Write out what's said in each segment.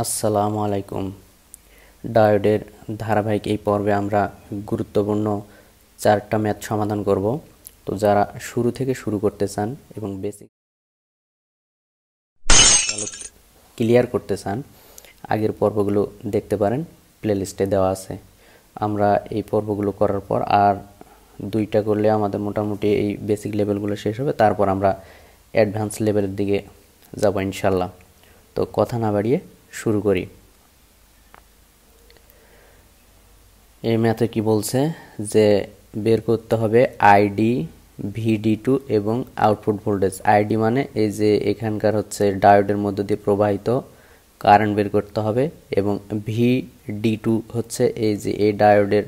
আসসালামু আলাইকুম। ডায়োডের ধারাবাহিক এই পর্বে আমরা গুরুত্বপূর্ণ 4টা ম্যাথ সমাধান করব। তো যারা শুরু থেকে শুরু করতে চান এবং বেসিক ক্লিয়ার করতে চান, আগের পর্বগুলো দেখতে পারেন, প্লেলিস্টে দেওয়া আছে। আমরা এই পর্বগুলো করার পর আর 2টা করলে আমাদের মোটামুটি এই বেসিক লেভেলগুলো শেষ হবে, তারপর আমরা অ্যাডভান্স লেভেলের দিকে যাব ইনশাল্লাহ। তো কথা না বাড়িয়ে শুরু করি। এই ম্যাথে কি বলছে যে বের করতে হবে আইডি, VD2 এবং আউটপুট ভোল্টেজ। আইডি মানে এই যে এখানকার হচ্ছে ডায়োডের মধ্য দিয়ে প্রবাহিত কারেন্ট বের করতে হবে, এবং VD2 হচ্ছে এই যে এই ডায়োডের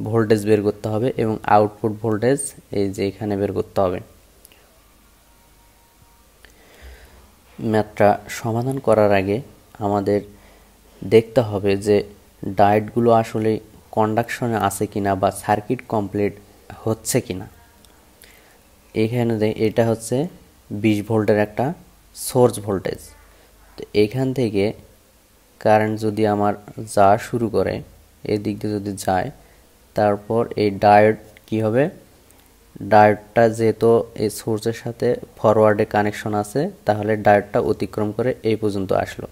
ভোল্টেজ বের করতে হবে, এবং আউটপুট ভোল্টেজ এই যে এখানে বের করতে হবে। ম্যাথটা সমাধান করার আগে আমাদের দেখতে হবে যে ডায়োডগুলো আসলে কন্ডাকশনে আছে কিনা বা সার্কিট কমপ্লিট হচ্ছে কিনা। এখানে এটা হচ্ছে 20 ভোল্টের একটা সোর্স ভোল্টেজ। তো এখান থেকে কারেন্ট যদি আমার যাওয়া শুরু করে, এই দিক দিয়ে যদি যায়, তারপর এই ডায়োড কি হবে, ডায়োডটা যেহেতু এই সোর্সের সাথে ফরওয়ার্ডে কানেকশন আছে, তাহলে ডায়োডটা অতিক্রম করে এই পর্যন্ত আসলো।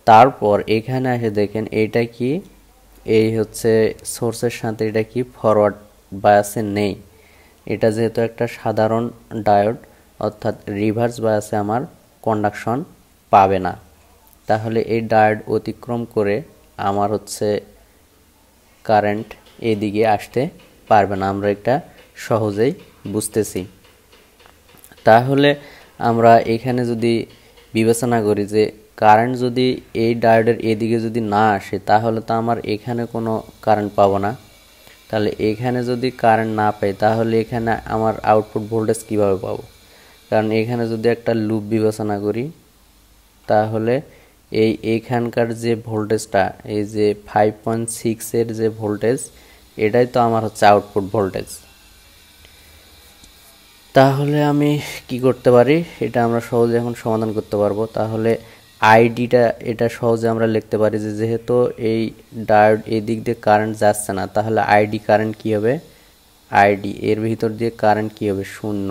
তারপর এখানে এসে দেখেন এইটা কি, এই হচ্ছে সোর্সের সাথে এটা কি ফরওয়ার্ড বায়াসে নেই। এটা যেহেতু একটা সাধারণ ডায়োড, অর্থাৎ রিভার্স বায়াসে আমার কন্ডাকশন পাবে না, তাহলে এই ডায়োড অতিক্রম করে আমার হচ্ছে কারেন্ট এদিকে আসতে পারবে না। আমরা এটা সহজেই বুঝতেছি। তাহলে আমরা এখানে যদি বিবেচনা করি যে কারেন্ট যদি এই ডায়োডের এদিকে যদি না আসে, তাহলে তো আমার এখানে কোনো কারেন্ট পাবো না। তাহলে এখানে যদি কারেন্ট না পাই, তাহলে এখানে আমার আউটপুট ভোল্টেজ কিভাবে পাবো? কারণ এখানে যদি একটা লুপ বিবেচনা করি, তাহলে এইখানকার যে ভোল্টেজটা, এই যে 5.6 এর যে ভোল্টেজ, এটাই তো আমার হচ্ছে আউটপুট ভোল্টেজ। তাহলে আমি কি করতে পারি, এটা আমরা সহজে এখন সমাধান করতে পারবো। তাহলে আইডিটা এটা সহজে আমরা লিখতে পারি যে যেহেতু এই ডায়োড এই দিক দিয়ে কারেন্ট যাচ্ছে না, তাহলে আইডি কারেন্ট কি হবে, আইডি এর ভিতর দিয়ে কারেন্ট কি হবে, শূন্য।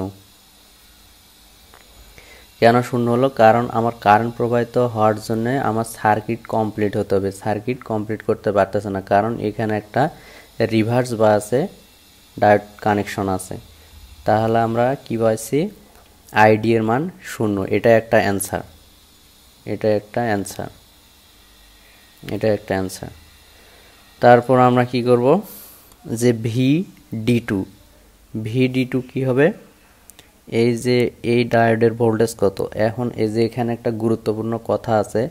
কেন শূন্য হলো? কারণ আমার কারেন্ট প্রবাহিত হওয়ার জন্য আমার সার্কিট কমপ্লিট হতে হবে। সার্কিট কমপ্লিট করতে পারতেছে না, কারণ এখানে একটা রিভার্স বা আছে, ডায়োড কানেকশন আছে। তাহলে আমরা কি পাইছি, আইডি এর মান শূন্য। এটা একটা অ্যান্সার, এটা একটা অ্যান্সার, এটা একটা অ্যান্সার। তারপর আমরা কি করব, যে VD2 কি হবে, এই যে এই ডায়োডের ভোল্টেজ কত। এখন এই যে এখানে একটা গুরুত্বপূর্ণ কথা আছে,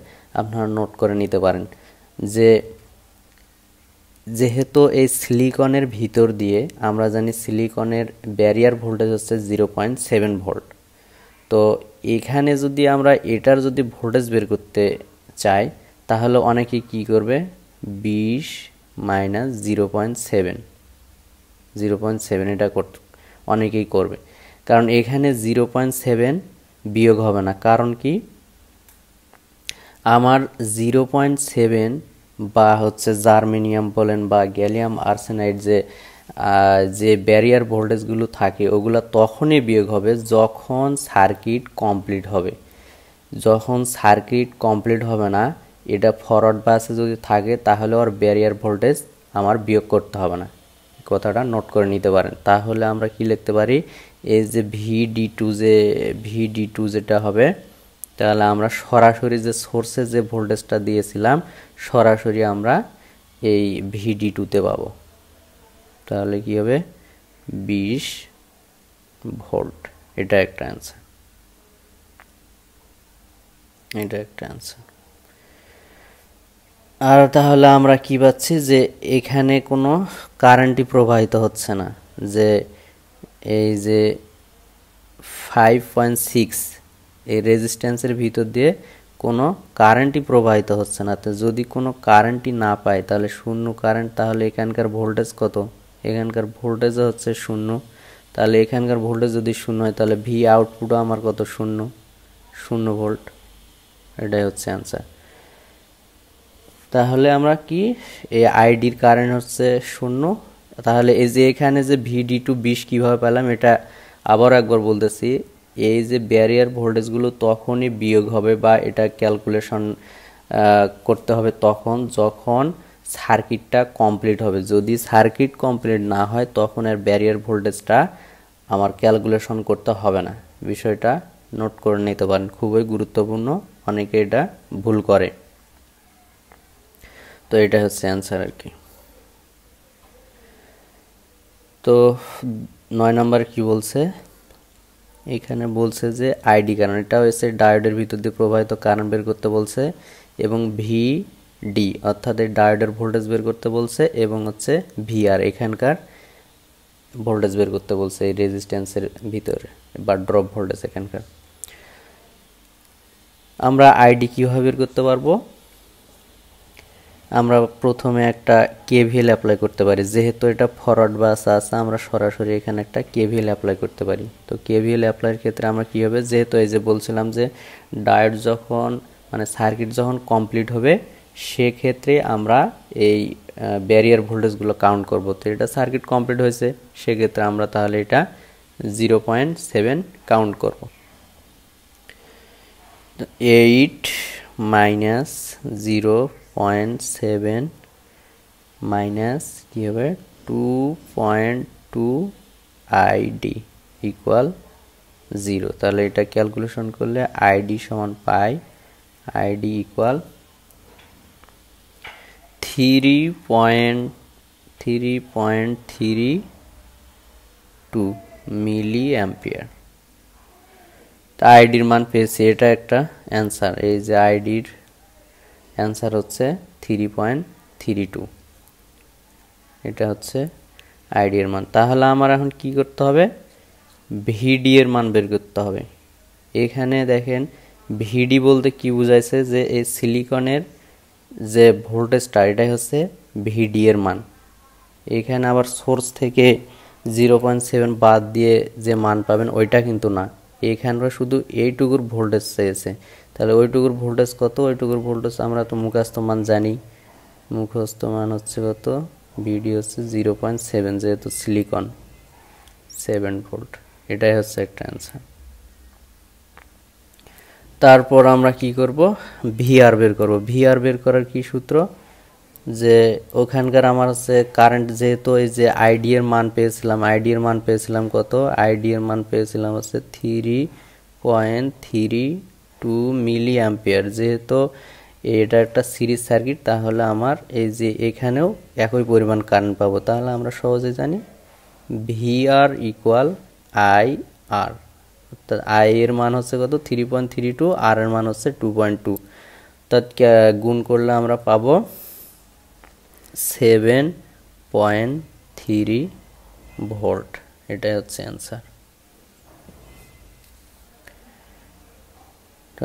আপনারা নোট করে নিতে পারেন, যে যেহেতু এই সিলিকনের ভিতর দিয়ে আমরা জানি সিলিকনের ব্যারিয়ার ভোল্টেজ হচ্ছে 0.7 ভোল্ট। তো এখানে যদি আমরা এটার যদি ভোল্টেজ বের করতে চাই, তাহলে অনেকে কি করবে, 20 মাইনাস 0.7 এটা অনেকেই করবে। কারণ এখানে 0.7 বিয়োগ হবে না। কারণ কি, আমার 0.7 বা হচ্ছে জার্মেনিয়াম বলেন বা গ্যালিয়াম আর্সেনাইড যে ব্যারিয়ার ভোল্টেজগুলো থাকে, ওগুলো তখনই বিয়োগ হবে যখন সার্কিট কমপ্লিট হবে। যখন সার্কিট কমপ্লিট হবে না, এটা ফরওয়ার্ড বাসে যদি থাকে, তাহলে ওর ব্যারিয়ার ভোল্টেজ আমার বিয়োগ করতে হবে না। কথাটা নোট করে নিতে পারেন। তাহলে আমরা কি লিখতে পারি, এই যে VD2 যেটা হবে, তাহলে আমরা সরাসরি যে সোর্সে যে ভোল্টেজটা দিয়েছিলাম, সরাসরি আমরা এই VD2-তে পাবো। তাহলে কি হবে, 20 ভোল্ট। এটা একটা অ্যান্সার, এটা একটা অ্যান্সার। আর তাহলে আমরা কি পাচ্ছি, যে এখানে কোনো কারেন্টই প্রবাহিত হচ্ছে না, যে এই যে 5.6 এই রেজিস্ট্যান্সের ভিতর দিয়ে কোনো কারেন্টই প্রবাহিত হচ্ছে না। তো যদি কোনো কারেন্টই না পায়, তাহলে শূন্য কারেন্ট, তাহলে এখানকার ভোল্টেজ কত, এখানকার ভোল্টেজও হচ্ছে শূন্য। তাহলে এখানকার ভোল্টেজ যদি শূন্য হয়, তাহলে ভি আউটপুটও আমার কত, শূন্য ভোল্ট। এটাই হচ্ছে অ্যান্সার। তাহলে আমরা কি এই আইডির কারেন্ট হচ্ছে 0। তাহলে এই যে এখানে যে VD2 20 কিভাবে পেলাম এটা আবার একবার বলতেছি। এই যে ব্যারিয়ার ভোল্টেজগুলো তখনই বিয়োগ হবে বা এটা ক্যালকুলেশন করতে হবে তখন যখন সার্কিটটা কমপ্লিট হবে। যদি সার্কিট কমপ্লিট না হয় তখন এর ব্যারিয়ার ভোল্টেজটা আমার ক্যালকুলেশন করতে হবে না। বিষয়টা নোট করে নিতে পারেন, খুবই গুরুত্বপূর্ণ, অনেকে এটা ভুল করে। তো এটা হচ্ছে অ্যান্সার আর কি। তো 9 নম্বর কি বলছে, এখানে বলছে যে আইডি কারেন্ট, এটা হচ্ছে ডায়োডের ভিতর দিয়ে প্রবাহিত কারেন্ট বের করতে বলছে এবং ভিডি অর্থাৎ এই ডায়োডের ভোল্টেজ বের করতে বলছে এবং হচ্ছে ভিআর এখানকার ভোল্টেজ বের করতে বলছে এই রেজিস্ট্যান্সের ভিতরে বা ড্রপ ভোল্টেজ এখানকার। আমরা আইডি কিভাবে বের করতে পারবো, আমরা প্রথমে একটা কেভিএল অ্যাপ্লাই করতে পারি। যেহেতু এটা ফরওয়ার্ড বাস আছে আমরা সরাসরি এখানে একটা কেভিএল অ্যাপ্লাই করতে পারি। তো কেভিএল অ্যাপ্লাইয়ের ক্ষেত্রে আমরা কী হবে, যেহেতু এই যে বলছিলাম যে ডায়োড যখন মানে সার্কিট যখন কমপ্লিট হবে সেক্ষেত্রে আমরা এই ব্যারিয়ার ভোল্টেজগুলো কাউন্ট করব। তো এটা সার্কিট কমপ্লিট হয়েছে সেক্ষেত্রে আমরা তাহলে এটা 0.7 কাউন্ট করব। 8 মাইনাস 0.7 মাইনাস কী হবে 2.2 আইডি ইকুয়াল 0। তাহলে এটা ক্যালকুলেশন করলে আইডি সমান পাই আইডি ইকুয়াল 3.32 মিলি অ্যাম্পিয়ার। তা আইডির মান পেয়েছি, এটা একটা অ্যান্সার। এই যে আইডির অ্যান্সার হচ্ছে 3.32, এটা হচ্ছে আইডি এর মান। তাহলে আমার এখন কি করতে হবে, ভিডি এর মান বের করতে হবে। এখানে দেখেন ভিডি বলতে কি বুঝাইছে, যে এই সিলিকনের যে ভোল্টেজটা এটাই হচ্ছে ভিডি এর মান। এখানে আবার সোর্স থেকে 0.7 বাদ দিয়ে যে মান পাবেন ওইটা কিন্তু না, এখানে শুধু এইটুকুর ভোল্টেজ চেয়েছে। তাহলে ওইটুকুর ভোল্টেজ কত, ওইটুকুর ভোল্টেজ আমরা তো মুখস্থ মান জানি, মুখস্থ মান হচ্ছে কত, ভিডি হচ্ছে 0.7 যেহেতু সিলিকন 7 ভোল্ট, এটাই হচ্ছে একটা অ্যান্সার। তারপর আমরা কি করব, ভিআর বের করব। ভিআর বের করার কি সূত্র, যে ওখানকার আমার হচ্ছে কারেন্ট, যেহেতু এই যে আইডি এর মান পেয়েছিলাম, আইডি এর মান পেয়েছিলাম কত, আইডি এর মান পেয়েছিলাম হচ্ছে 3.32 মিলি অ্যাম্পিয়ার। যেহেতু এটা একটা সিরিজ সার্কিট তাহলে আমার এই যে এখানেও একই পরিমাণ কারেন্ট পাবো। তাহলে আমরা সহজে জানি ভিআর ইকুয়াল আই আর, অর্থাৎ আই এর মান হচ্ছে কত 3.32, আর এর মান হচ্ছে 2.2, অর্থাৎ গুণ করলে আমরা পাবো 7.3 ভোল্ট, এটাই হচ্ছে অ্যান্সার।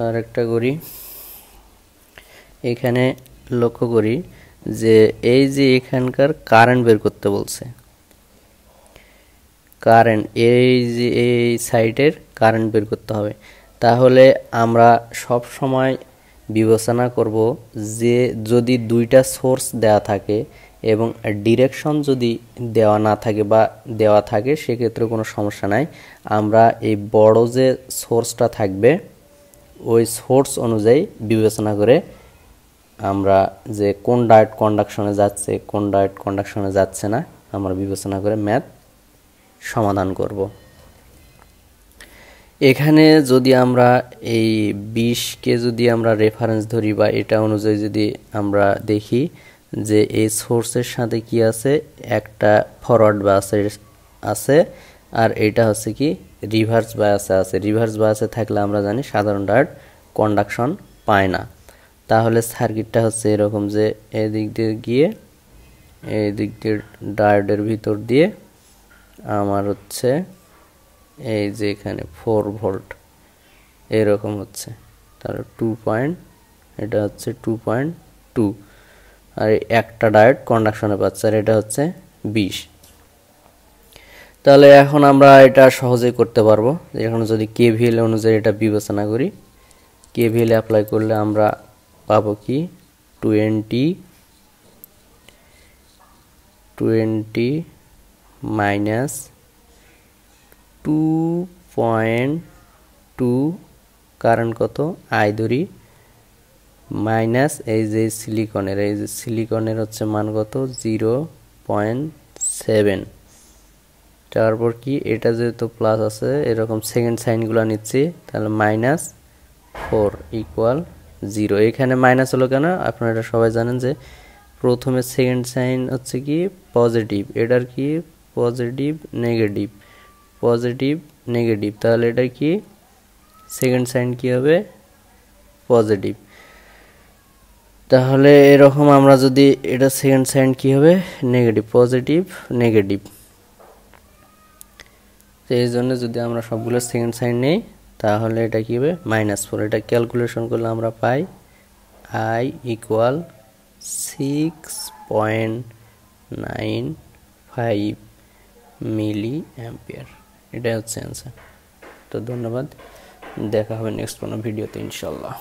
আরেকটা করি, এখানে লক্ষ্য করি যে এই যে এখানকার কারেন্ট বের করতে বলছে, কারেন্ট এই যে এই সাইডের কারেন্ট বের করতে হবে। তাহলে আমরা সব সময় বিবেচনা করব যে যদি দুইটা সোর্স দেওয়া থাকে এবং ডিরেকশন যদি দেওয়া না থাকে বা দেওয়া থাকে সেক্ষেত্রে কোনো সমস্যা নাই। আমরা এই বড় যে সোর্সটা থাকবে ওই সোর্স অনুযায়ী বিবেচনা করে আমরা যে কোন ডায়োড কন্ডাকশনে যাচ্ছে কোন ডায়োড কন্ডাকশনে যাচ্ছে না আমরা বিবেচনা করে ম্যাথ সমাধান করব। এখানে যদি আমরা এই 20কে যদি আমরা রেফারেন্স ধরি বা এটা অনুযায়ী যদি আমরা দেখি যে এই সোর্সের সাথে কি আছে, একটা ফরওয়ার্ড বায়াসে আছে আর এটা হচ্ছে কি রিভার্স বায়াসে আছে। রিভার্স বায়াসে থাকলে আমরা জানি সাধারণ ডায়োড কন্ডাকশন পায় না। তাহলে সার্কিটটা হচ্ছে এরকম যে এই দিক দিয়ে গিয়ে এই দিক দিয়ে ডায়োডের ভিতর দিয়ে আমার হচ্ছে এই যে এখানে 4 ভোল্ট এরকম হচ্ছে, তাহলে 2. এটা হচ্ছে 2.2 আর একটা ডায়োড কন্ডাকশনে পাচ্ছে আর এটা হচ্ছে 20। তাহলে এখন আমরা এটা সহজেই করতে পারবো। এখন যদি কেভিএল অনুযায়ী এটা বিবেচনা করি, কেভিএল অ্যাপ্লাই করলে আমরা পাবো কি 20 মাইনাস 2.2 কারেন্ট কত আই ধরি মাইনাস এই যে সিলিকনের হচ্ছে মান কত 0.7 তারপর কি এটা যেহেতু প্লাস আছে এরকম সেকেন্ড সাইনগুলো নিচ্ছি তাহলে -4 ইকুয়াল 0 এখানে মাইনাস হলো কেন আপনারা এটা সবাই জানেন যে প্রথমে সেকেন্ড সাইন হচ্ছে কি পজিটিভ এটার কি পজিটিভ নেগেটিভ তাহলে এটা কি সেকেন্ড সাইন কি হবে পজিটিভ তাহলে এরকম আমরা যদি এটা সেকেন্ড সাইন কি হবে নেগেটিভ নেগেটিভ তো এই জন্য যদি আমরা সবগুলো সেকেন্ড সাইন নেই তাহলে এটা কি হবে -4 এটা ক্যালকুলেশন করলে আমরা পাই I ইকুয়াল 6.95 মিলি অ্যাম্পিয়ার এটাই হচ্ছে অ্যান্সার তো ধন্যবাদ দেখা হবে নেক্সট কোনো ভিডিওতে ইনশাআল্লাহ